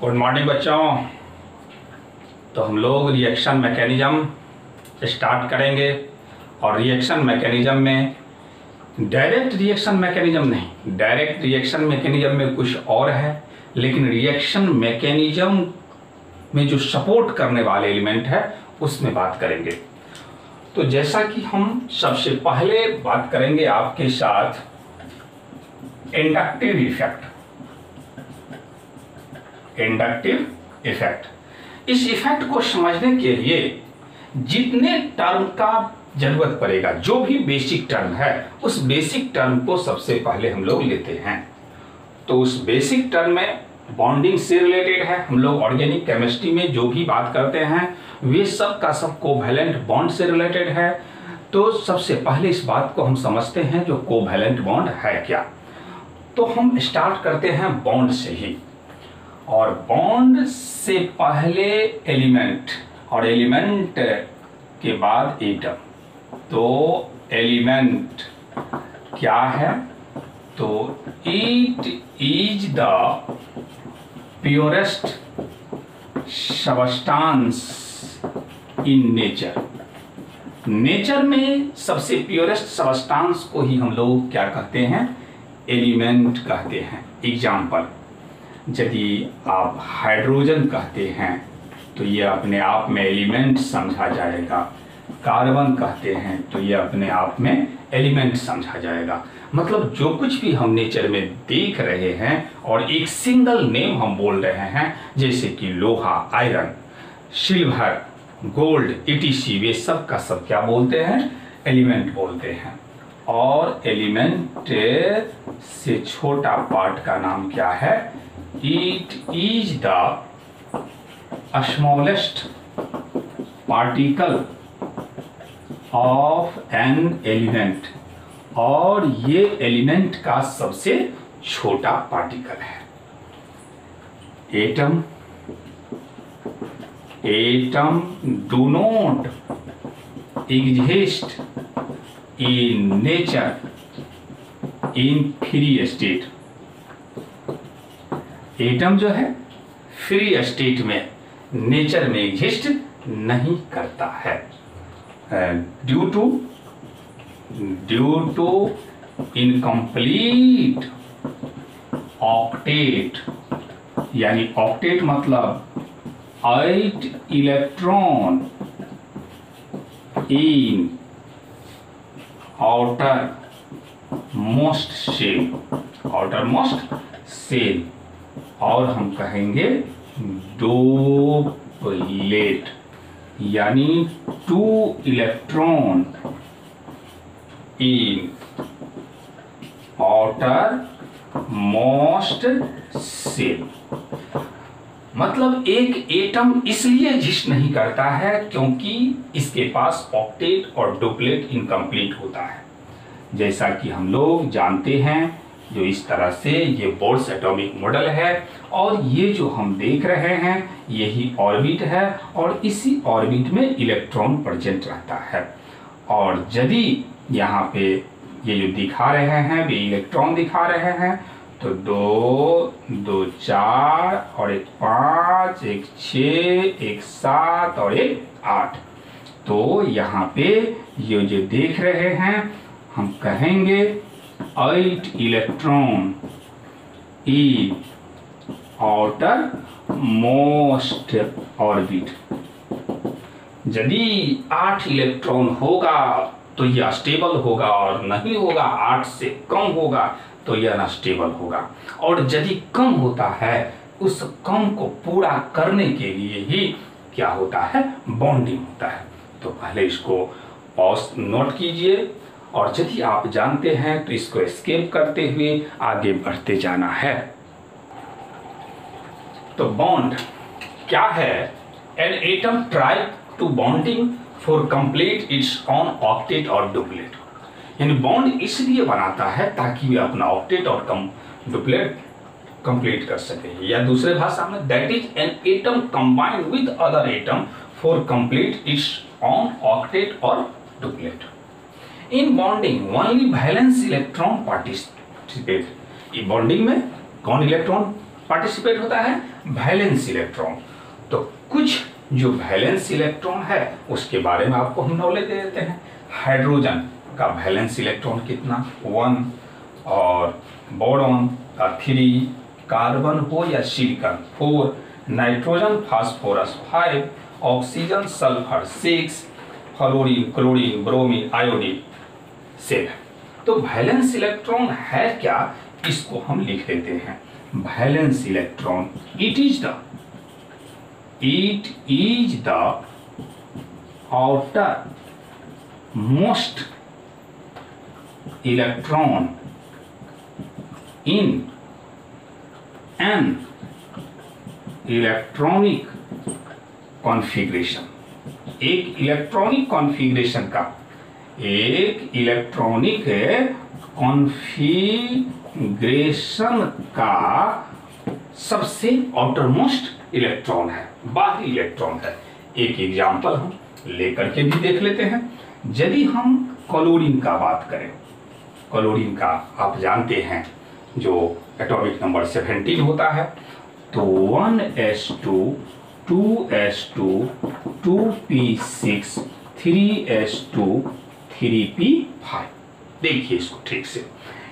Good morning बच्चों। तो हम लोग रिएक्शन मैकेनिज्म स्टार्ट करेंगे और रिएक्शन मैकेनिज्म में डायरेक्ट रिएक्शन मैकेनिज्म नहीं, डायरेक्ट रिएक्शन मैकेनिज्म में कुछ और है, लेकिन रिएक्शन मैकेनिज्म में जो सपोर्ट करने वाले एलिमेंट है उसमें बात करेंगे। तो जैसा कि हम सबसे पहले बात करेंगे आपके साथ इंडक्टिव इफेक्ट। इंडक्टिव इफेक्ट, इस इफेक्ट को समझने के लिए जितने टर्म का जरूरत पड़ेगा, जो भी बेसिक टर्म है उस बेसिक टर्म को सबसे पहले हम लोग लेते हैं। तो उस बेसिक टर्म में बॉन्डिंग से रिलेटेड है। हम लोग ऑर्गेनिक केमिस्ट्री में जो भी बात करते हैं वे सब का सब कोवैलेंट बॉन्ड से रिलेटेड है। तो सबसे पहले इस बात को हम समझते हैं जो कोवैलेंट बॉन्ड है क्या। तो हम स्टार्ट करते हैं बॉन्ड से ही, और बॉन्ड से पहले एलिमेंट और एलिमेंट के बाद एटम। तो एलिमेंट क्या है? तो it is the purest substance in nature. Nature में सबसे प्योरेस्ट सबस्टांस को ही हम लोग क्या कहते हैं? एलिमेंट कहते हैं। एग्जाम्पल, यदि आप हाइड्रोजन कहते हैं तो ये अपने आप में एलिमेंट समझा जाएगा। कार्बन कहते हैं तो ये अपने आप में एलिमेंट समझा जाएगा। मतलब जो कुछ भी हम नेचर में देख रहे हैं और एक सिंगल नेम हम बोल रहे हैं, जैसे कि लोहा, आयरन, सिल्वर, गोल्ड, etc, वे सब का सब क्या बोलते हैं? एलिमेंट बोलते हैं। और एलिमेंट से छोटा पार्ट का नाम क्या है? It is the smallest particle of an element, और ये एलिमेंट का सबसे छोटा पार्टिकल है। Atom do not exist in nature in free state। Atom जो है फ्री स्टेट में नेचर में एग्जिस्ट नहीं करता है, ड्यू टू इनकम्प्लीट ऑक्टेट। यानी ऑक्टेट मतलब 8 electron in outermost shell, और हम कहेंगे डोपलेट, यानी 2 electron in outermost shell. मतलब एक एटम इसलिए एग्जिस्ट नहीं करता है क्योंकि इसके पास ऑक्टेट और डुप्लेट इनकम्प्लीट होता है। जैसा कि हम लोग जानते हैं, जो इस तरह से ये बोर्स एटॉमिक मॉडल है, और ये जो हम देख रहे हैं यही ऑर्बिट है, और इसी ऑर्बिट में इलेक्ट्रॉन प्रेजेंट रहता है। और यदि यहाँ पे ये जो दिखा रहे हैं वे इलेक्ट्रॉन दिखा रहे हैं, तो 2 4 और 1 5, 1 6, 1 7 और 1 8। तो यहाँ पे ये जो देख रहे हैं हम कहेंगे 8 electron in outer most orbit. यदि 8 इलेक्ट्रॉन होगा तो यह स्टेबल होगा, और नहीं होगा 8 से कम होगा तो यह अनस्टेबल होगा। और यदि कम होता है, उस कम को पूरा करने के लिए ही क्या होता है? बॉन्डिंग होता है। तो पहले इसको पॉज नोट कीजिए, और यदि आप जानते हैं तो इसको एस्केप करते हुए आगे बढ़ते जाना है। तो बॉन्ड क्या है? An atom try to bonding for complete its own octet और डुप्लेट। यानी बॉन्ड इसलिए बनाता है ताकि वे अपना ऑक्टेट और डुप्लेट कंप्लीट कर सके, या दूसरे भाषा में that is an atom combined with other atom for complete its own octet और duplet. In bonding only valence electron participate. Bonding में कौन इलेक्ट्रॉन पार्टिसिपेट होता है? Valence electron. तो कुछ जो वैलेंस इलेक्ट्रॉन है उसके बारे में आपको हम नॉलेज दे देते हैं। हाइड्रोजन का वैलेंस इलेक्ट्रॉन कितना 1, और बोरॉन का 3, कार्बन हो या silicon 4, nitrogen phosphorus 5, oxygen sulphur 6, fluorine chlorine bromine iodine 7। तो वैलेंस इलेक्ट्रॉन है क्या, इसको हम लिख देते हैं। Valence electron it is the outer most electron in an electronic configuration. एक इलेक्ट्रॉनिक कॉन्फ़िगरेशन का, एक इलेक्ट्रॉनिक कॉन्फ़िगरेशन का सबसे आउटरमोस्ट इलेक्ट्रॉन है, बाहरी इलेक्ट्रॉन है। एक एग्जाम्पल हम लेकर के भी देख लेते हैं। यदि हम क्लोरीन का बात करें, क्लोरीन का आप जानते हैं जो एटॉमिक नंबर 17 होता है, तो 1s2 2s2 2p6 3s2 3p5। देखिए इसको ठीक से,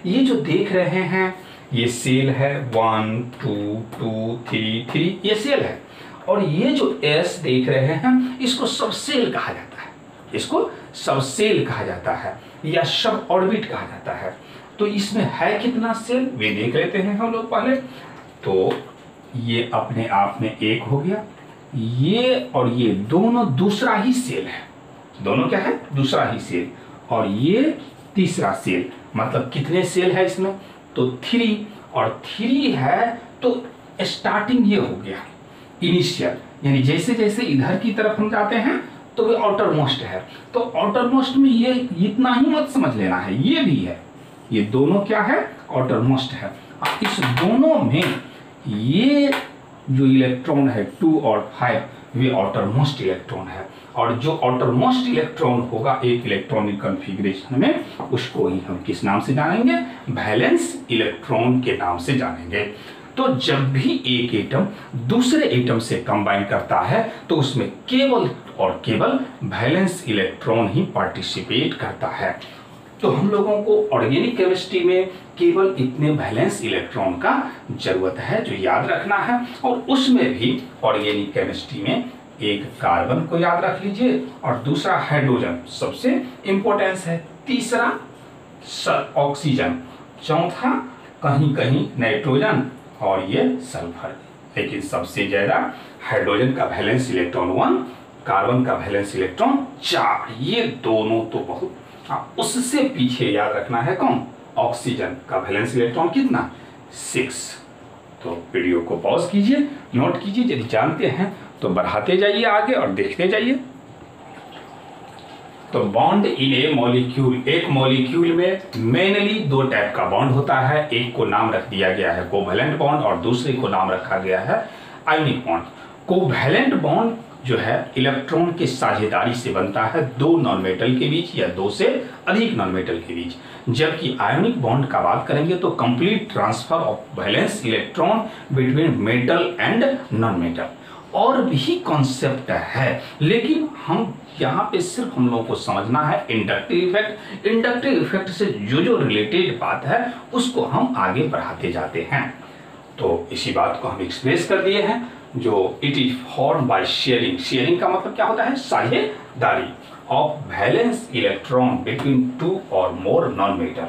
ये जो देख रहे हैं ये सेल है 1 2 2 3 3, ये सेल है। और ये जो s देख रहे हैं इसको सब सेल कहा जाता है, इसको सब सेल कहा जाता है या सब ऑर्बिट कहा जाता है। तो इसमें है कितना सेल वे देख लेते हैं हम लोग पहले। तो ये अपने आप में एक हो गया, ये और ये दोनों दूसरा ही सेल है, दोनों क्या है दूसरा ही सेल, और ये तीसरा सेल। मतलब कितने सेल है इसमें, तो 3, और 3 है तो स्टार्टिंग ये हो गया इनिशियल, यानी जैसे जैसे इधर की तरफ हम जाते हैं तो ये आउटर मोस्ट है। तो आउटर मोस्ट में ये इतना ही मत समझ लेना है, ये भी है, ये दोनों क्या है आउटर मोस्ट है। इस दोनों में ये जो इलेक्ट्रॉन है 2 और 5 वे आउटर मोस्ट इलेक्ट्रॉन है, और जो आउटर मोस्ट इलेक्ट्रॉन होगा एक इलेक्ट्रॉनिक कॉन्फ़िगरेशन में, उसको ही हम किस नाम से जानेंगे, वैलेंस इलेक्ट्रॉन के नाम से जानेंगे। तो जब भी एक एटम दूसरे एटम से कंबाइन करता है तो उसमें केवल और केवल वैलेंस इलेक्ट्रॉन ही पार्टिसिपेट करता है। तो हम लोगों को ऑर्गेनिक केमिस्ट्री में केवल इतने वैलेंस इलेक्ट्रॉन का जरूरत है जो याद रखना है, और उसमें भी ऑर्गेनिक केमिस्ट्री में एक कार्बन को याद रख लीजिए, और दूसरा हाइड्रोजन सबसे इंपॉर्टेंस है, तीसरा ऑक्सीजन, चौथा कहीं कहीं नाइट्रोजन, और ये सल्फर। लेकिन सबसे ज्यादा हाइड्रोजन का वैलेंस इलेक्ट्रॉन 1, कार्बन का वैलेंस इलेक्ट्रॉन 4, ये दोनों तो बहुत। उससे पीछे याद रखना है कौन, ऑक्सीजन का वैलेंस इलेक्ट्रॉन कितना 6। तो वीडियो को पॉज कीजिए, नोट कीजिए, यदि जानते हैं तो बढ़ाते जाइए आगे और देखते जाइए। तो बॉन्ड इन ए मॉलिक्यूल, एक मॉलिक्यूल में मेनली 2 टाइप का बॉन्ड होता है। एक को नाम रख दिया गया है कोवैलेंट बॉन्ड, और दूसरे को नाम रखा गया है आयनिक बॉन्ड। कोवैलेंट बॉन्ड जो है इलेक्ट्रॉन के साझेदारी से बनता है 2 नॉन मेटल के बीच या 2 से अधिक नॉन मेटल के बीच, जबकि आयनिक बॉन्ड का बात करेंगे तो complete transfer of valence electron between metal and non metal. और भी कॉन्सेप्ट है, लेकिन हम यहाँ पे सिर्फ हम लोगों को समझना है इंडक्टिव इफेक्ट। इंडक्टिव इफेक्ट से जो रिलेटेड बात है उसको हम आगे बढ़ाते जाते हैं। तो इसी बात को हम एक्सप्रेस कर दिए हैं, जो it is form by sharing. Sharing का मतलब क्या होता है, साझेदारी ऑफ वैलेंस इलेक्ट्रॉन बिटवीन 2 और मोर नॉन मेटल।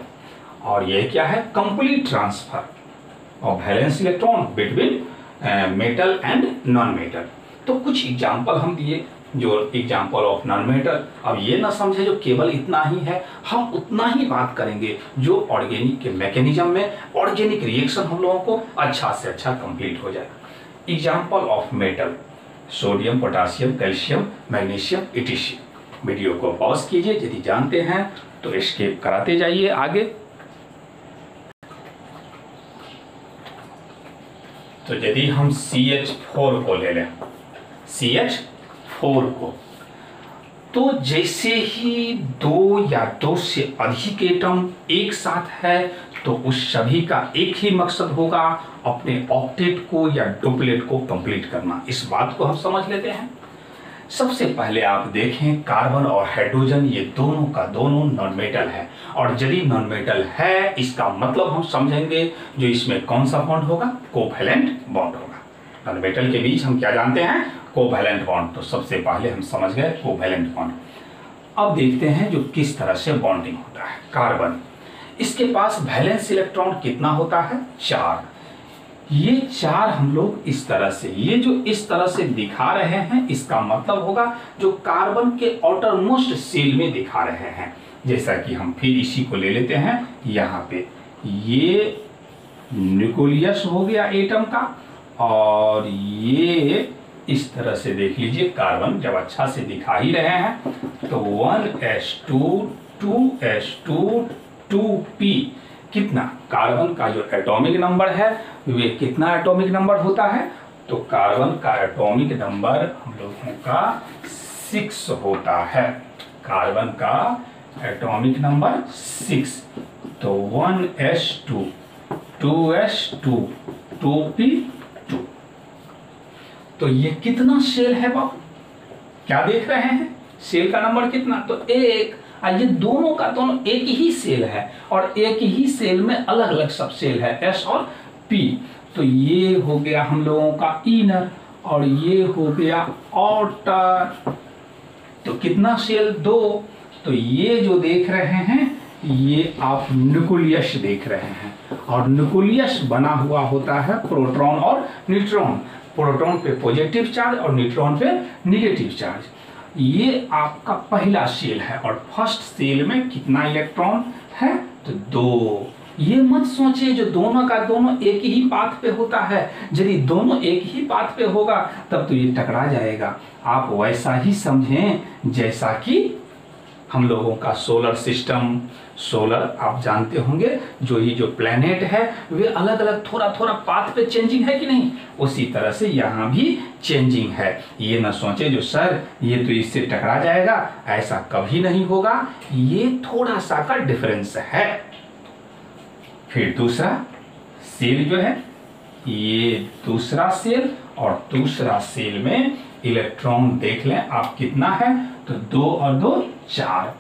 और यह क्या है, complete transfer of valence electron between metal and non metal. तो कुछ एग्जाम्पल हम दिए, जो एग्जाम्पल ऑफ नॉन मेटल। अब ये ना समझे जो केवल इतना ही है, हम उतना ही बात करेंगे जो ऑर्गेनिक के मैकेनिज्म में ऑर्गेनिक रिएक्शन हम लोगों को अच्छा से अच्छा कंप्लीट हो जाए। Example of metal, sodium potassium calcium magnesium इटिशियम। वीडियो को पॉज कीजिए, यदि जानते हैं तो एस्केप कराते जाइए आगे। तो यदि हम CH4 को ले लें, CH4 को, तो जैसे ही दो या दो से अधिक एटम एक साथ है तो उस सभी का एक ही मकसद होगा, अपने ऑक्टेट को या डुप्लेट को कंप्लीट करना। इस बात को हम समझ लेते हैं। सबसे पहले आप देखें कार्बन और हाइड्रोजन ये दोनों का दोनों नॉन मेटल है, और यदि नॉन मेटल है इसका मतलब हम समझेंगे जो इसमें कौन सा बॉन्ड होगा, कोवैलेंट बॉन्ड होगा। नॉन मेटल के बीच हम क्या जानते हैं, कोवैलेंट बॉन्ड। तो सबसे पहले हम समझ गए कोवैलेंट बॉन्ड। अब देखते हैं जो किस तरह से बॉन्डिंग होता है। कार्बन, इसके पास वैलेंस इलेक्ट्रॉन कितना होता है, 4। ये 4 हम लोग इस तरह से, ये जो इस तरह से दिखा रहे हैं इसका मतलब होगा जो कार्बन के आउटर मोस्ट सेल में दिखा रहे हैं। जैसा कि हम फिर इसी को ले लेते हैं, यहाँ पे ये न्यूक्लियस हो गया एटम का, और ये इस तरह से देख लीजिए कार्बन जब अच्छा से दिखा ही रहे हैं तो 1s2 2s2 2p कितना, कार्बन का जो एटॉमिक नंबर है वे कितना एटॉमिक नंबर होता है, तो कार्बन का एटॉमिक नंबर हम लोगों का 6 होता है। कार्बन का एटॉमिक नंबर 6, तो 1s2 2s2 2p2। तो ये कितना सेल है बाबू, क्या देख रहे हैं, सेल का नंबर कितना, तो 1। ये दोनों का दोनों एक ही सेल है, और एक ही सेल में अलग अलग सब सेल है, S और P। तो ये हो गया हम लोगों का इनर, और ये हो गया आउटर। तो कितना सेल, 2। तो ये जो देख रहे हैं ये आप न्यूक्लियस देख रहे हैं, और न्यूक्लियस बना हुआ होता है प्रोटॉन और न्यूट्रॉन। प्रोटॉन पे पॉजिटिव चार्ज और न्यूट्रॉन पे नेगेटिव चार्ज। ये आपका पहला सेल है, और फर्स्ट सेल में कितना इलेक्ट्रॉन है, तो 2। ये मत सोचिए जो दोनों का दोनों एक ही पाथ पे होता है, यदि दोनों एक ही पाथ पे होगा तब तो ये टकरा जाएगा। आप वैसा ही समझें जैसा कि हम लोगों का सोलर सिस्टम, सोलर आप जानते होंगे जो प्लैनेट है वे अलग अलग थोड़ा थोड़ा पाथ पे चेंजिंग है कि नहीं, उसी तरह से यहाँ भी चेंजिंग है। ये ना सोचे जो सर ये तो इससे टकरा जाएगा, ऐसा कभी नहीं होगा, ये थोड़ा सा का डिफरेंस है। फिर दूसरा सेल जो है, ये दूसरा सेल, और दूसरा सेल में इलेक्ट्रॉन देख लें आप कितना है, तो 2 और 2 4,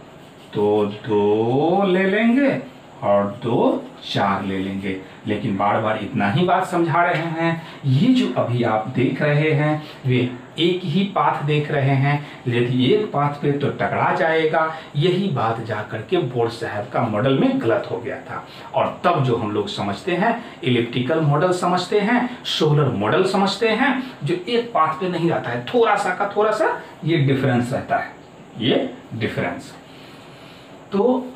तो 2 ले लेंगे और 2 4 ले लेंगे। लेकिन बार बार इतना ही बात समझा रहे हैं, ये जो अभी आप देख रहे हैं वे एक ही पाथ देख रहे हैं, यदि एक पाथ पे तो टकरा जाएगा। यही बात जाकर के बोर्ड साहब का मॉडल में गलत हो गया था, और तब जो हम लोग समझते हैं इलेक्ट्रिकल मॉडल समझते हैं, सोलर मॉडल समझते हैं, जो एक पाथ पे नहीं रहता है, थोड़ा सा ये डिफरेंस रहता है, ये डिफरेंस। तो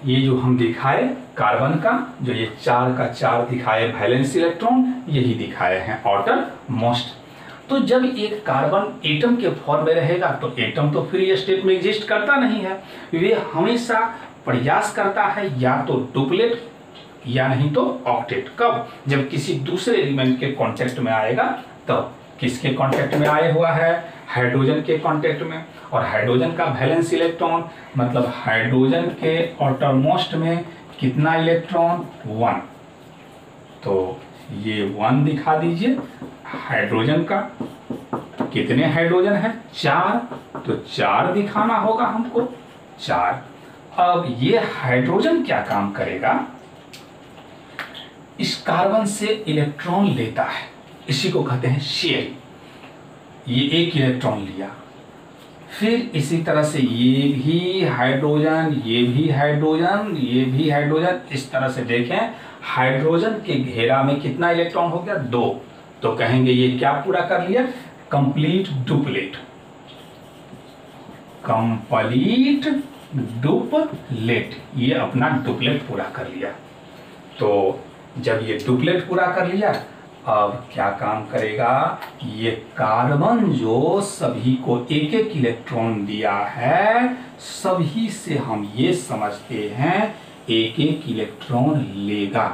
ये जो हम दिखाए कार्बन का, जो ये 4 का 4 दिखाए वैलेंस इलेक्ट्रॉन, यही दिखाए हैं आउटर मोस्ट। तो जब एक कार्बन एटम के फॉर्म में रहेगा तो एटम तो फ्री स्टेट में एग्जिस्ट करता नहीं है, वे हमेशा प्रयास करता है या तो डुप्लेट या नहीं तो ऑक्टेट। कब, जब किसी दूसरे एलिमेंट के कांटेक्ट में आएगा तब। किसके कांटेक्ट में आए हुआ है, हाइड्रोजन के कांटेक्ट में, और हाइड्रोजन का वैलेंस इलेक्ट्रॉन मतलब हाइड्रोजन के आउटर मोस्ट में कितना इलेक्ट्रॉन, 1। तो ये 1 दिखा दीजिए। हाइड्रोजन का कितने हाइड्रोजन है, 4, तो 4 दिखाना होगा हमको, 4। अब ये हाइड्रोजन क्या काम करेगा, इस कार्बन से इलेक्ट्रॉन लेता है, इसी को कहते हैं शेल। ये एक इलेक्ट्रॉन लिया, फिर इसी तरह से ये भी हाइड्रोजन, ये भी हाइड्रोजन, ये भी हाइड्रोजन, इस तरह से देखें हाइड्रोजन के घेरा में कितना इलेक्ट्रॉन हो गया, 2। तो कहेंगे ये क्या पूरा कर लिया, कंप्लीट डुप्लेट, कंप्लीट डुप्लेट, ये अपना डुप्लेट पूरा कर लिया। तो जब ये डुप्लेट पूरा कर लिया, अब क्या काम करेगा, ये कार्बन जो सभी को एक एक इलेक्ट्रॉन दिया है, सभी से हम ये समझते हैं एक एक इलेक्ट्रॉन लेगा।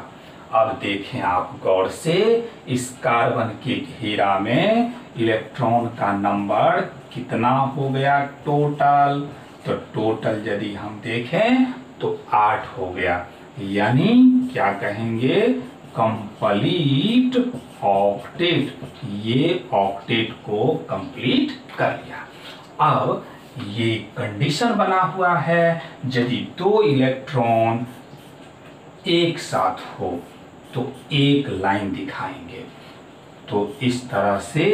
अब देखें आप गौर से, इस कार्बन के घेरा में इलेक्ट्रॉन का नंबर कितना हो गया टोटल। तो टोटल यदि हम देखें तो 8 हो गया, यानी क्या कहेंगे, कंप्लीट ऑक्टेट। ये ऑक्टेट को कंप्लीट कर लिया। अब ये कंडीशन बना हुआ है, यदि 2 इलेक्ट्रॉन एक साथ हो तो एक लाइन दिखाएंगे। तो इस तरह से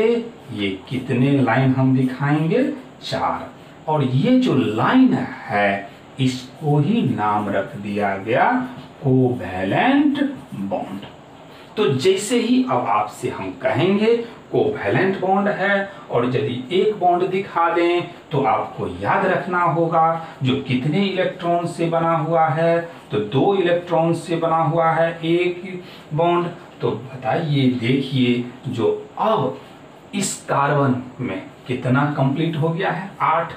ये कितने लाइन हम दिखाएंगे, 4। और ये जो लाइन है इसको ही नाम रख दिया गया कोवैलेंट बॉन्ड। तो जैसे ही अब आपसे हम कहेंगे कोवैलेंट बॉन्ड है, और यदि एक बॉन्ड दिखा दें तो आपको याद रखना होगा जो कितने इलेक्ट्रॉन से बना हुआ है, तो 2 इलेक्ट्रॉन से बना हुआ है एक बॉन्ड। तो बताइए, देखिए, जो अब इस कार्बन में कितना कंप्लीट हो गया है, 8।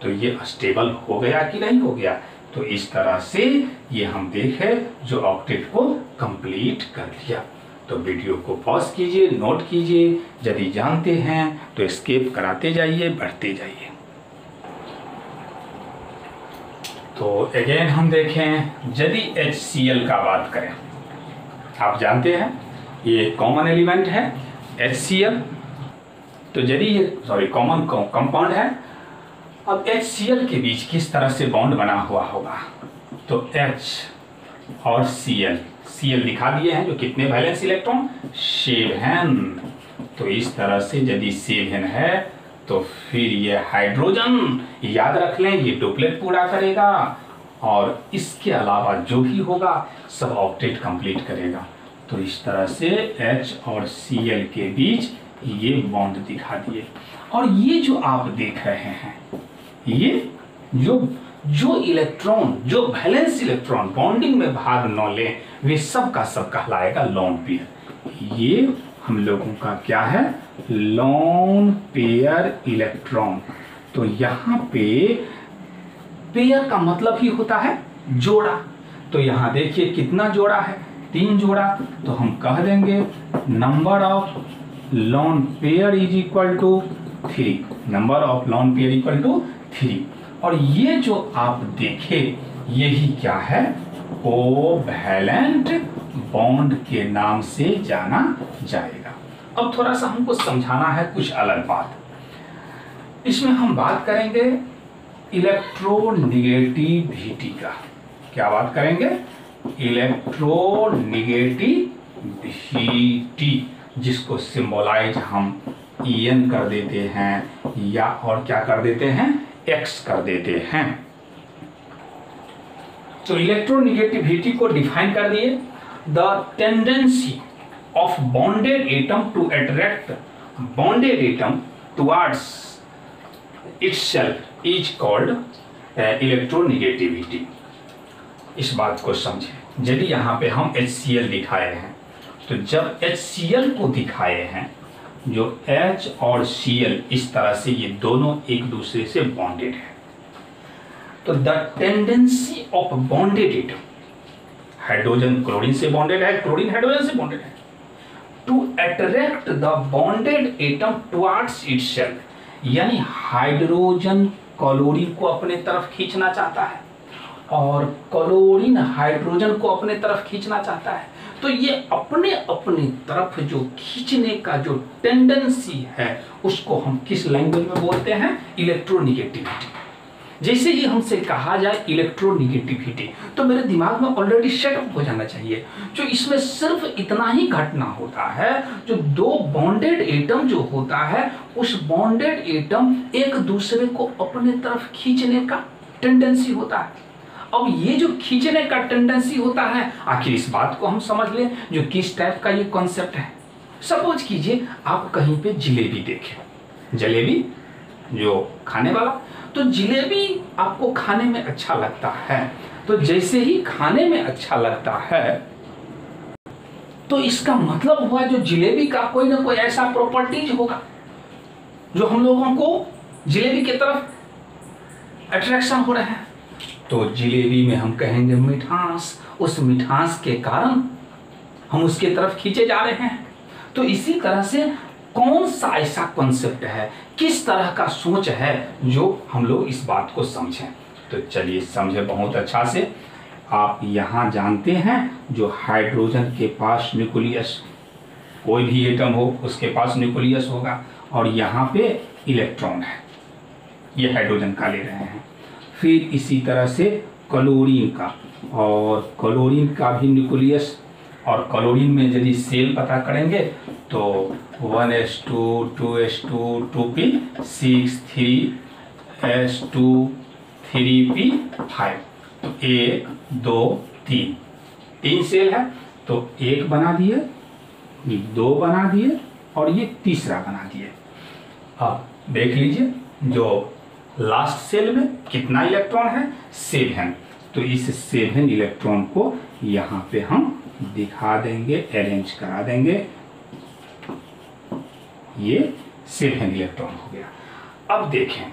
तो ये स्टेबल हो गया कि नहीं हो गया। तो इस तरह से ये हम देखें जो ऑक्टेट को कंप्लीट कर दिया। तो वीडियो को पॉज कीजिए, नोट कीजिए, यदि जानते हैं तो एस्केप कराते जाइए, बढ़ते जाइए। तो अगेन हम देखें, यदि HCl का बात करें, आप जानते हैं ये कॉमन एलिमेंट है HCl। तो यदि ये कॉमन कंपाउंड है, अब HCl के बीच किस तरह से बॉन्ड बना हुआ होगा। तो H और Cl दिखा दिए हैं, जो कितने वैलेंस इलेक्ट्रॉन, 7। तो इस तरह से यदि 7 है तो फिर ये हाइड्रोजन, याद रख लें, ये डुप्लेट पूरा करेगा, और इसके अलावा जो भी होगा सब ऑक्टेट कंप्लीट करेगा। तो इस तरह से H और Cl के बीच ये बॉन्ड दिखा दिए। और ये जो आप देख रहे हैं, ये जो इलेक्ट्रॉन, जो वैलेंस इलेक्ट्रॉन बॉन्डिंग में भाग न ले, वे सब का सब कहलाएगा लोन पेयर। ये हम लोगों का क्या है, लोन पेयर इलेक्ट्रॉन। तो यहाँ पे पेयर का मतलब ही होता है जोड़ा। तो यहाँ देखिए कितना जोड़ा है, 3 जोड़ा। तो हम कह देंगे number of lone pair is equal to 3। Number of lone pair equal to 3। और ये जो आप देखे, यही क्या है, कोवैलेंट बॉन्ड के नाम से जाना जाएगा। अब थोड़ा सा हमको समझाना है कुछ अलग बात। इसमें हम बात करेंगे इलेक्ट्रोनेगेटिविटी का। क्या बात करेंगे, इलेक्ट्रोनेगेटिविटी, जिसको सिंबलाइज हम En कर देते हैं, या और क्या कर देते हैं, X कर देते हैं। तो इलेक्ट्रोनेगेटिविटी को डिफाइन कर दिए, the tendency of bonded atom to attract bonded atom towards itself is called electronegativity. इस बात को समझें, यदि यहाँ पे हम HCl दिखाए हैं, तो जब HCl को दिखाए हैं, जो H और Cl इस तरह से ये दोनों एक दूसरे से बॉन्डेड है, तो the tendency of bonded atom, hydrogen chlorine से बॉन्डेड है, क्लोरीन हाइड्रोजन से बॉन्डेड है, to attract the bonded atom towards itself, यानी हाइड्रोजन क्लोरीन को अपने तरफ खींचना चाहता है और क्लोरीन हाइड्रोजन को अपने तरफ खींचना चाहता है। तो ये अपने अपनी तरफ जो खींचने का जो टेंडेंसी है, उसको हम किस लैंग्वेज में बोलते हैं, इलेक्ट्रोनेगेटिविटी। जैसे ही हमसे कहा जाए इलेक्ट्रोनेगेटिविटी, तो मेरे दिमाग में ऑलरेडी सेटअप हो जाना चाहिए, जो इसमें सिर्फ इतना ही घटना होता है, जो 2 बॉन्डेड एटम जो होता है, उस बॉन्डेड एटम एक दूसरे को अपने तरफ खींचने का टेंडेंसी होता है। अब ये जो खींचने का टेंडेंसी होता है, आखिर इस बात को हम समझ लें, जो किस टाइप का ये कॉन्सेप्ट है। सपोज कीजिए आप कहीं पे जिलेबी देखें, जलेबी जो खाने वाला, तो जिलेबी आपको खाने में अच्छा लगता है। तो जैसे ही खाने में अच्छा लगता है, तो इसका मतलब हुआ जो जिलेबी का कोई ना कोई ऐसा प्रॉपर्टीज होगा जो हम लोगों को जिलेबी की तरफ अट्रैक्शन हो रहे हैं। तो जिलेबी में हम कहेंगे मिठास, उस मिठास के कारण हम उसके तरफ खींचे जा रहे हैं। तो इसी तरह से कौन सा ऐसा कॉन्सेप्ट है, किस तरह का सोच है जो हम लोग इस बात को समझें। तो चलिए समझे बहुत अच्छा से। आप यहाँ जानते हैं जो हाइड्रोजन के पास न्यूक्लियस, कोई भी एटम हो उसके पास न्यूक्लियस होगा, और यहाँ पे इलेक्ट्रॉन है, ये हाइड्रोजन का ले रहे हैं। फिर इसी तरह से क्लोरीन का, और क्लोरीन का भी न्यूक्लियस, और क्लोरीन में यदि सेल पता करेंगे तो 1s2 2s2 2p 6 3s2 3p5, तो 1 2 3 सेल है, तो 1 बना दिए, 2 बना दिए, और ये तीसरा बना दिए। अब देख लीजिए जो लास्ट सेल में कितना इलेक्ट्रॉन है, 7। तो इस 7 इलेक्ट्रॉन को यहाँ पे हम दिखा देंगे, अरेंज करा देंगे। ये 7 इलेक्ट्रॉन हो गया। अब देखें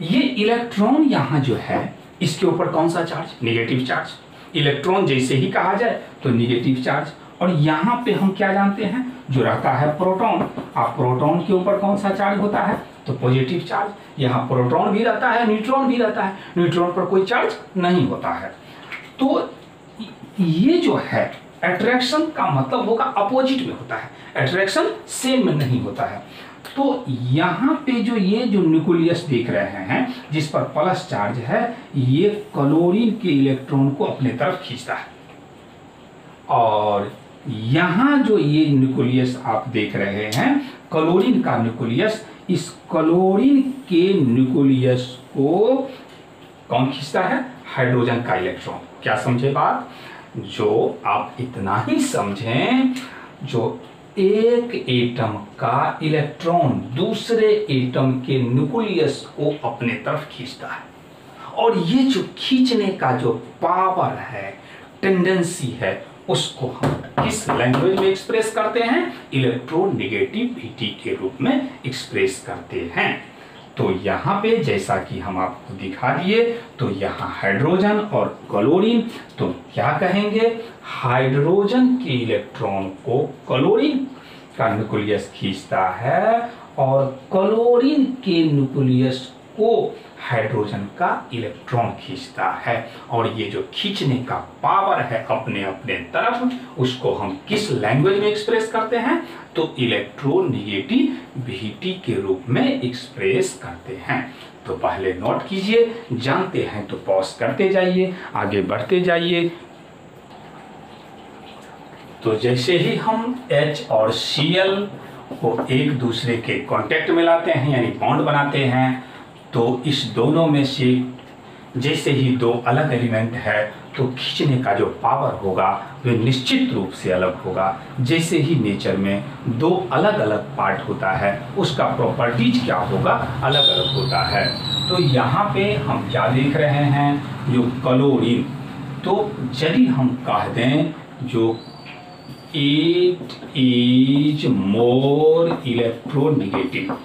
ये इलेक्ट्रॉन यहाँ जो है इसके ऊपर कौन सा चार्ज, नेगेटिव चार्ज। इलेक्ट्रॉन जैसे ही कहा जाए तो नेगेटिव चार्ज, और यहाँ पे हम क्या जानते हैं जो रहता है प्रोटॉन। अब प्रोटॉन के ऊपर कौन सा चार्ज होता है, तो पॉजिटिव चार्ज। यहाँ प्रोटॉन भी रहता है, न्यूट्रॉन भी रहता है, न्यूट्रॉन पर कोई चार्ज नहीं होता है। तो ये जो है अट्रैक्शन का मतलब होगा अपोजिट में होता है, अट्रैक्शन सेम में नहीं होता है। तो यहाँ पे जो ये जो न्यूक्लियस देख रहे हैं जिस पर प्लस चार्ज है, ये क्लोरीन के इलेक्ट्रॉन को अपने तरफ खींचता है, और यहाँ जो ये न्यूक्लियस आप देख रहे हैं क्लोरीन का न्यूक्लियस, इस क्लोरीन के न्यूक्लियस को कौन खींचता है, हाइड्रोजन का इलेक्ट्रॉन। क्या समझे बात, जो आप इतना ही समझें, जो एक एटम का इलेक्ट्रॉन दूसरे एटम के न्यूक्लियस को अपने तरफ खींचता है, और ये जो खींचने का जो पावर है, टेंडेंसी है, उसको हम किस लैंग्वेज में एक्सप्रेस करते हैं, इलेक्ट्रोनेगेटिविटी के रूप में एक्सप्रेस करते हैं। तो यहाँ पे जैसा कि हम आपको दिखा दिए, तो यहाँ हाइड्रोजन और क्लोरीन, तो क्या कहेंगे, हाइड्रोजन के इलेक्ट्रॉन को क्लोरीन का न्यूक्लियस खींचता है, और क्लोरीन के न्यूक्लियस को हाइड्रोजन का इलेक्ट्रॉन खींचता है। और ये जो खींचने का पावर है अपने अपने तरफ, उसको हम किस लैंग्वेज में एक्सप्रेस करते हैं, तो इलेक्ट्रोनेगेटिविटी के रूप में एक्सप्रेस करते हैं। तो पहले नोट कीजिए, जानते हैं तो पॉज करते जाइए, आगे बढ़ते जाइए। तो जैसे ही हम H और Cl को एक दूसरे के कांटेक्ट में लाते हैं, यानी बॉन्ड बनाते हैं, तो इस दोनों में से जैसे ही दो अलग एलिमेंट है, तो खींचने का जो पावर होगा वह निश्चित रूप से अलग होगा। जैसे ही नेचर में दो अलग अलग पार्ट होता है, उसका प्रॉपर्टीज क्या होगा, अलग अलग होता है। तो यहाँ पे हम क्या देख रहे हैं, जो क्लोरीन, तो यदि हम कह दें जो इट इज मोर इलेक्ट्रोनेगेटिव,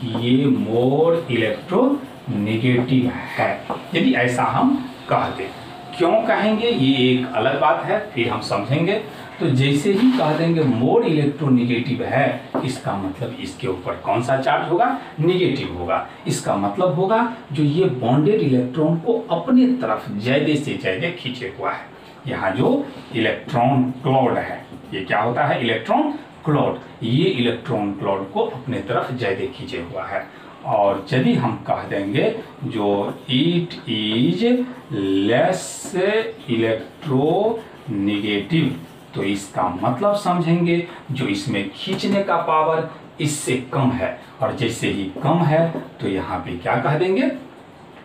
ये मोर इलेक्ट्रोनेगेटिव है, यदि ऐसा हम कह दें। क्यों कहेंगे ये एक अलग बात है, फिर हम समझेंगे। तो जैसे ही कह देंगे मोर इलेक्ट्रोनेगेटिव है, इसका मतलब इसके ऊपर कौन सा चार्ज होगा, नेगेटिव होगा। इसका मतलब होगा जो ये बॉन्डेड इलेक्ट्रॉन को अपने तरफ ज्यादा से ज्यादा खींचे हुआ है। यहाँ जो इलेक्ट्रॉन क्लाउड है, ये क्या होता है, इलेक्ट्रॉन क्लाउड, ये इलेक्ट्रॉन क्लाउड को अपने तरफ ज्यादा खींचे हुआ है। और यदि हम कह देंगे जो इट इज लेस इलेक्ट्रोनेगेटिव, तो इसका मतलब समझेंगे जो इसमें खींचने का पावर इससे कम है, और जैसे ही कम है तो यहाँ पे क्या कह देंगे,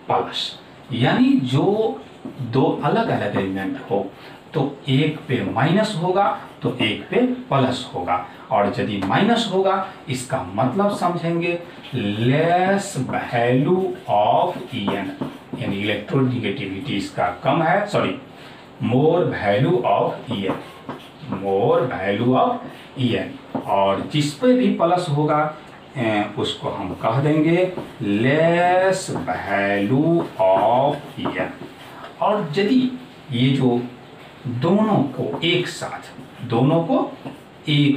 प्लस। यानी जो दो अलग अलग एलिमेंट हो, तो एक पे माइनस होगा तो एक पे प्लस होगा, और यदि माइनस होगा इसका मतलब समझेंगे लेस वैल्यू ऑफ En, यानी इलेक्ट्रोनेगेटिविटी इसका कम है, sorry, more value of En, more value of En। और जिस पे भी प्लस होगा उसको हम कह देंगे लेस वैल्यू ऑफ En। और यदि ये जो दोनों को एक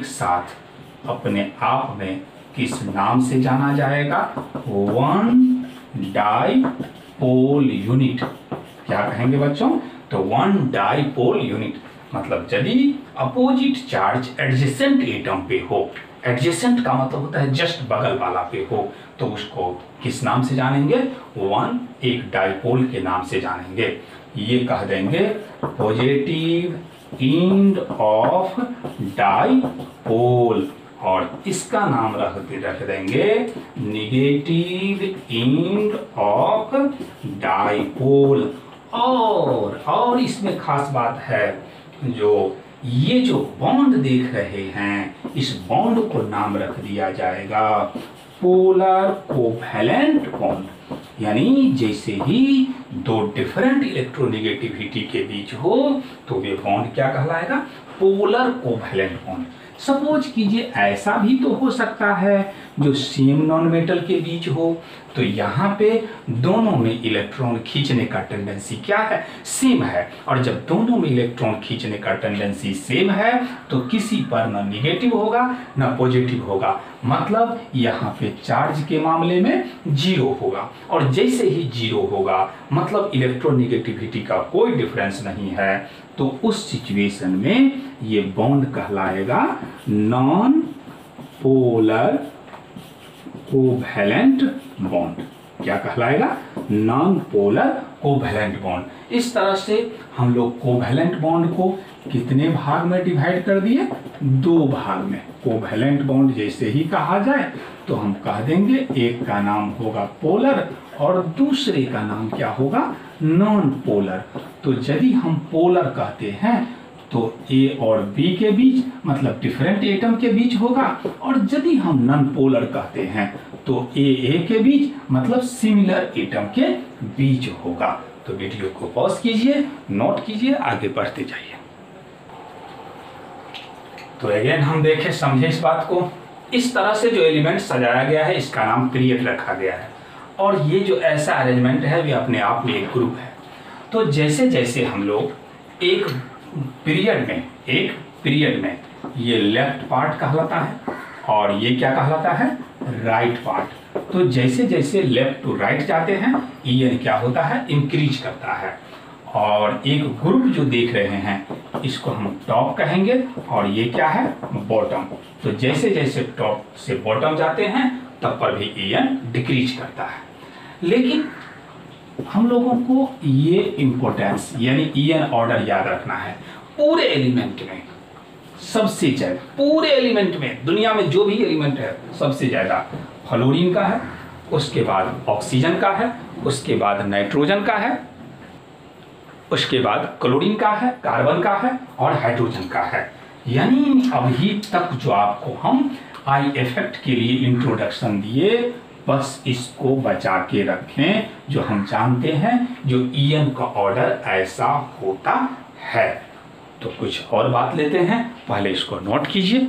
साथ अपने आप में किस नाम से जाना जाएगा? One dipole unit. क्या कहेंगे बच्चों? तो वन डाइपोल यूनिट मतलब यदि अपोजिट चार्ज एडजेसेंट एटम पे हो, एडजेसेंट का मतलब होता है जस्ट बगल वाला पे हो, तो उसको किस नाम से जानेंगे? एक डाइपोल के नाम से जानेंगे। ये कह देंगे पॉजिटिव एंड ऑफ डाइपोल, और इसका नाम रख देंगे नेगेटिव एंड ऑफ डाइपोल। और इसमें खास बात है, ये जो बॉन्ड देख रहे हैं, इस बॉन्ड को नाम रख दिया जाएगा पोलर कोवैलेंट बॉन्ड। यानी जैसे ही दो डिफरेंट इलेक्ट्रोनेगेटिविटी के बीच हो तो वे बॉन्ड क्या कहलाएगा? Polar covalent bond. सपोज कीजिए ऐसा भी तो हो सकता है जो सेम नॉन मेटल के बीच हो, तो यहाँ पे दोनों में इलेक्ट्रॉन खींचने का टेंडेंसी क्या है? सेम है। और जब दोनों में इलेक्ट्रॉन खींचने का टेंडेंसी सेम है तो किसी पर न निगेटिव होगा न पॉजिटिव होगा, मतलब यहाँ पे चार्ज के मामले में जीरो होगा। और जैसे ही जीरो होगा मतलब इलेक्ट्रोनेगेटिविटी का कोई डिफरेंस नहीं है, तो उस सिचुएशन में ये बॉन्ड कहलाएगा नॉन पोलर कोवैलेंट बॉन्ड। क्या कहलाएगा? Non polar covalent bond. इस तरह से हम लोग कोवैलेंट बॉन्ड को कितने भाग में डिवाइड कर दिए? 2 भाग में। कोवैलेंट बॉन्ड जैसे ही कहा जाए तो हम कह देंगे एक का नाम होगा पोलर और दूसरे का नाम क्या होगा? Non polar. तो यदि हम पोलर कहते हैं तो ए और बी के बीच मतलब डिफरेंट एटम के बीच होगा, और यदि हम नॉन पोलर कहते हैं तो ए के बीच मतलब सिमिलर एटम के बीच होगा। तो वीडियो को पॉज कीजिए, नोट कीजिए, आगे बढ़ते जाइए। तो अगेन हम देखें, समझे इस बात को। इस तरह से जो एलिमेंट सजाया गया है इसका नाम पीरियड रखा गया है, और ये जो ऐसा अरेंजमेंट है वे अपने आप में एक ग्रुप है। तो जैसे जैसे हम लोग एक पीरियड में ये लेफ्ट पार्ट कहलाता है और ये क्या कहलाता है? Right part. तो जैसे जैसे लेफ्ट टू राइट जाते हैं EN क्या होता है? इंक्रीज करता है। और एक ग्रुप जो देख रहे हैं इसको हम टॉप कहेंगे और ये क्या है? बॉटम। तो जैसे जैसे टॉप से बॉटम जाते हैं तब पर भी EN डिक्रीज करता है। लेकिन हम लोगों को ये इंपॉर्टेंस यानी EN ऑर्डर याद रखना है। पूरे एलिमेंट में सबसे ज्यादा, पूरे एलिमेंट में, दुनिया में जो भी एलिमेंट है सबसे ज्यादा फ्लोरीन का है, उसके बाद ऑक्सीजन का है, उसके बाद नाइट्रोजन का है, उसके बाद क्लोरीन का है, कार्बन का है और हाइड्रोजन का है। यानी अभी तक जो आपको हम आई इफेक्ट के लिए इंट्रोडक्शन दिए, बस इसको बचा के रखें। जो हम जानते हैं जो EN का ऑर्डर ऐसा होता है। तो कुछ और बात लेते हैं, पहले इसको नोट कीजिए।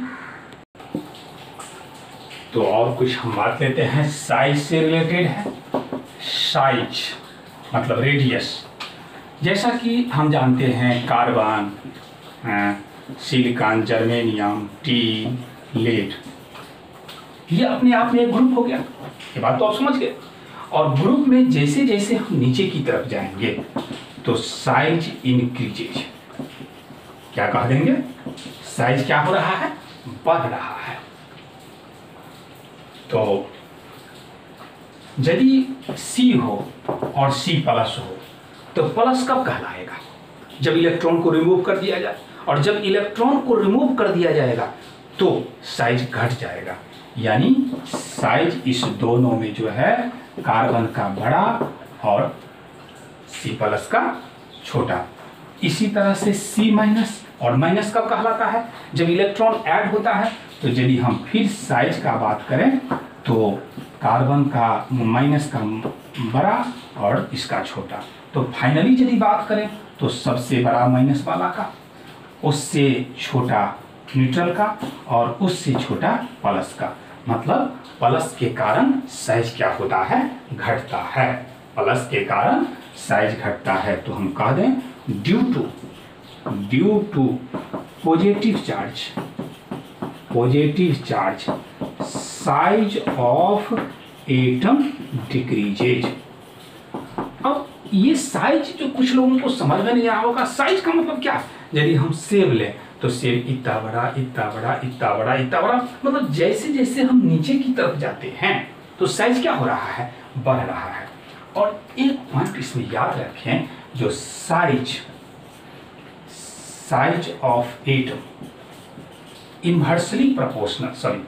तो और कुछ हम बात लेते हैं साइज से रिलेटेड है। साइज मतलब रेडियस। जैसा कि हम जानते हैं carbon, silicon, germanium, tin, lead, ये अपने आप में एक ग्रुप हो गया। ये बात तो आप समझ गए। और ग्रुप में जैसे जैसे हम नीचे की तरफ जाएंगे तो साइज इंक्रीजेज। क्या कह देंगे? साइज क्या हो रहा है? बढ़ रहा है। तो यदि C हो और C प्लस हो तो प्लस कब कहलाएगा? जब इलेक्ट्रॉन को रिमूव कर दिया जाए। और जब इलेक्ट्रॉन को रिमूव कर दिया जाएगा तो साइज घट जाएगा। यानी साइज इस दोनों में जो है कार्बन का बड़ा और C प्लस का छोटा। इसी तरह से C माइनस, और माइनस कब कहलाता है? जब इलेक्ट्रॉन ऐड होता है। तो यदि हम फिर साइज का बात करें तो कार्बन का माइनस का बड़ा और इसका छोटा। तो फाइनली यदि बात करें तो सबसे बड़ा माइनस वाला का, उससे छोटा न्यूट्रल का और उससे छोटा प्लस का। मतलब प्लस के कारण साइज क्या होता है? घटता है। प्लस के कारण साइज घटता है। तो हम कह दें due to due to positive charge size of atom decreases. अब ये साइज जो कुछ लोगों को समझ में नहीं आया होगा, साइज का मतलब क्या? यदि हम सेब लें तो सेब इतना बड़ा, इतना बड़ा, इतना बड़ा, इतना बड़ा, मतलब जैसे जैसे हम नीचे की तरफ जाते हैं तो साइज क्या हो रहा है? बढ़ रहा है। और एक पॉइंट इसमें याद रखें, जो size of atom inversely proportional,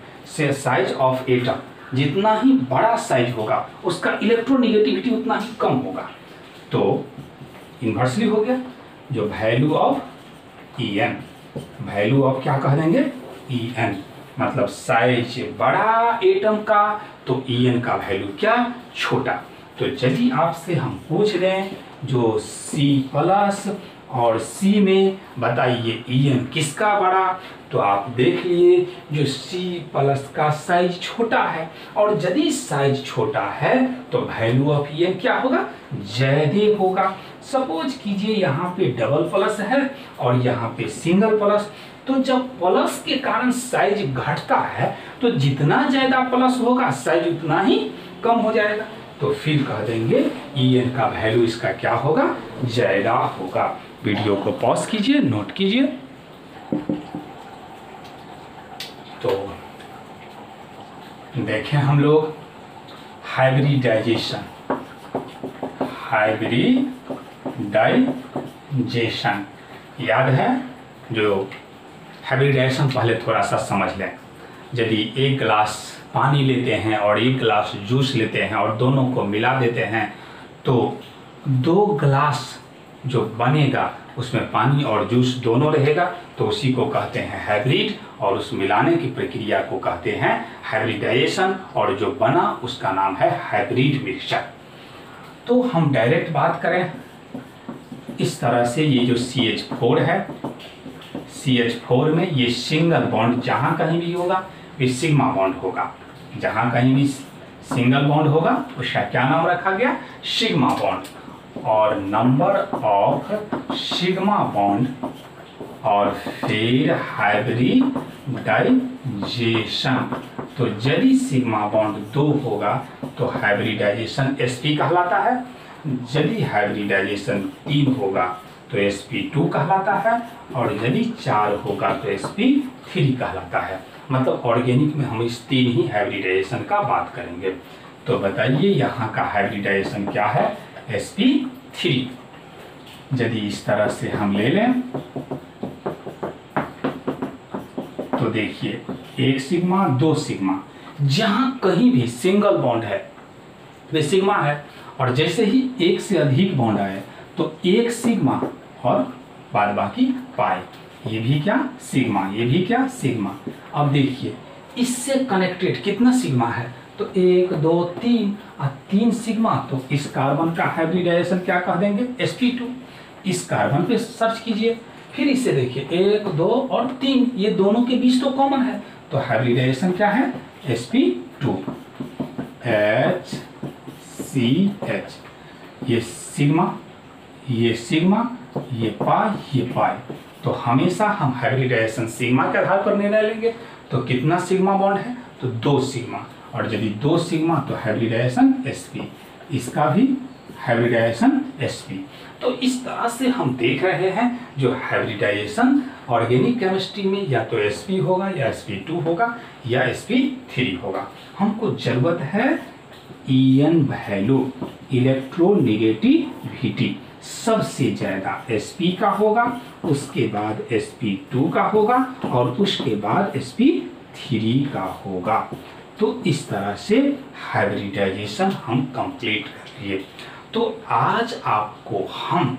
size of atom जितना ही बड़ा साइज होगा उसका इलेक्ट्रोनेगेटिविटी उतना ही कम होगा। तो इनवर्सली हो गया, जो value of En, value of क्या कह देंगे? En, मतलब साइज बड़ा एटम का तो En का वैल्यू क्या? छोटा। तो चलिए आपसे हम पूछ रहे हैं जो C+ और C में बताइए En किसका बड़ा? तो आप देख लिए जो C+ का साइज छोटा है, और यदि साइज छोटा है तो वैल्यू ऑफ En क्या होगा? ज्यादा होगा। सपोज कीजिए यहाँ पे डबल प्लस है और यहाँ पे सिंगल प्लस, तो जब प्लस के कारण साइज घटता है तो जितना ज्यादा प्लस होगा साइज उतना ही कम हो जाएगा। तो फिर कह देंगे En का वैल्यू इसका क्या होगा? ज्यादा होगा। वीडियो को पॉज कीजिए, नोट कीजिए। तो देखें हम लोग हाइब्रिडाइजेशन याद है? जो हाइब्रिडाइजेशन पहले थोड़ा सा समझ लें। यदि एक गिलास पानी लेते हैं और एक गिलास जूस लेते हैं और दोनों को मिला देते हैं तो 2 गिलास जो बनेगा उसमें पानी और जूस दोनों रहेगा, तो उसी को कहते हैं हाइब्रिड, और उस मिलाने की प्रक्रिया को कहते हैं हाइब्रिडाइजेशन, और जो बना उसका नाम है हाइब्रिड मिक्सचर। तो हम डायरेक्ट बात करें इस तरह से, ये जो CH4 है, CH4 में ये सिंगल बॉन्ड जहां कहीं भी होगा ये सिग्मा बॉन्ड होगा। जहां कहीं भी सिंगल बॉन्ड होगा उसका क्या नाम रखा गया? Sigma bond. और नंबर ऑफ सिग्मा बॉन्ड और फिर हाइब्रिडाइजेशन। तो यदि सिग्मा बॉन्ड 2 होगा तो हाइब्रिडाइजेशन sp कहलाता है, यदि हाइब्रिडाइजेशन 3 होगा तो sp2 कहलाता है, और यदि 4 होगा तो sp3 कहलाता है। मतलब ऑर्गेनिक में हम इस 3 ही हाइब्रिडाइजेशन का बात करेंगे। तो बताइए यहाँ का हाइब्रिडाइजेशन क्या है? sp3। यदि इस तरह से हम ले लें तो देखिए 1 सिग्मा 2 सिग्मा, जहां कहीं भी सिंगल बॉन्ड है वे सिग्मा है, और जैसे ही एक से अधिक बॉन्ड आए तो 1 सिग्मा और बाद बाकी पाई, ये भी क्या? सिग्मा, ये भी क्या? सिग्मा। अब देखिए इससे कनेक्टेड कितना सिग्मा है? तो 1 2 3 और 3 सिग्मा, तो इस कार्बन का हाइब्रिडाइजेशन क्या कह देंगे? sp2। इस कार्बन पे सर्च कीजिए, फिर इसे देखिए 1 2 और 3, ये दोनों के बीच तो कॉमन है, तो हाइब्रिडाइजेशन क्या है? sp2 HCH। ये सिग्मा, ये सिग्मा, ये पाई, तो हमेशा हम हाइब्रिडाइजेशन सिग्मा के आधार पर निर्णय लेंगे। तो कितना सिग्मा बॉन्ड है? तो 2 सिग्मा, और यदि 2 सिग्मा तो हाइब्रिडाइजेशन sp, इसका भी हाइब्रिडाइजेशन sp। तो इस तरह से हम देख रहे हैं जो हाइब्रिडाइजेशन ऑर्गेनिक केमिस्ट्री में या तो sp होगा या sp2 होगा या sp3 होगा। हमको जरूरत है En वैल्यू, इलेक्ट्रोनेगेटिविटी सबसे ज्यादा sp का होगा, उसके बाद sp2 का होगा, और उसके बाद sp3 का होगा। तो इस तरह से हाइब्रिडाइजेशन हम कंप्लीट कर लिए। तो आज आपको हम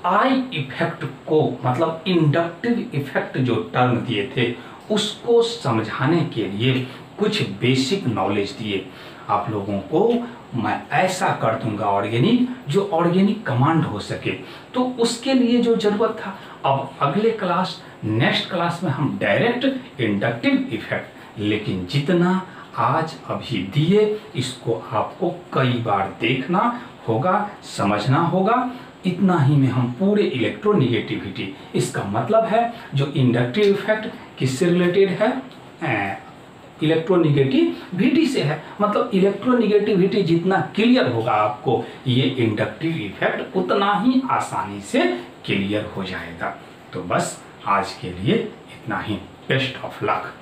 आई इफेक्ट को, मतलब इंडक्टिव इफेक्ट जो टर्म दिए थे उसको समझाने के लिए कुछ बेसिक नॉलेज दिए। आप लोगों को मैं ऐसा कर दूंगा ऑर्गेनिक, जो ऑर्गेनिक कमांड हो सके, तो उसके लिए जो जरूरत था, अब अगले क्लास नेक्स्ट क्लास में हम डायरेक्ट इंडक्टिव इफेक्ट, लेकिन जितना आज अभी दिए इसको आपको कई बार देखना होगा, समझना होगा, इतना ही में हम पूरे इलेक्ट्रोनिगेटिविटी, इसका मतलब है जो इंडक्टिव इफेक्ट किससे रिलेटेड है, इलेक्ट्रोनिगेटिविटी से है। मतलब इलेक्ट्रोनिगेटिविटी जितना क्लियर होगा आपको, ये इंडक्टिव इफेक्ट उतना ही आसानी से क्लियर हो जाएगा। तो बस आज के लिए इतना ही। Best of luck.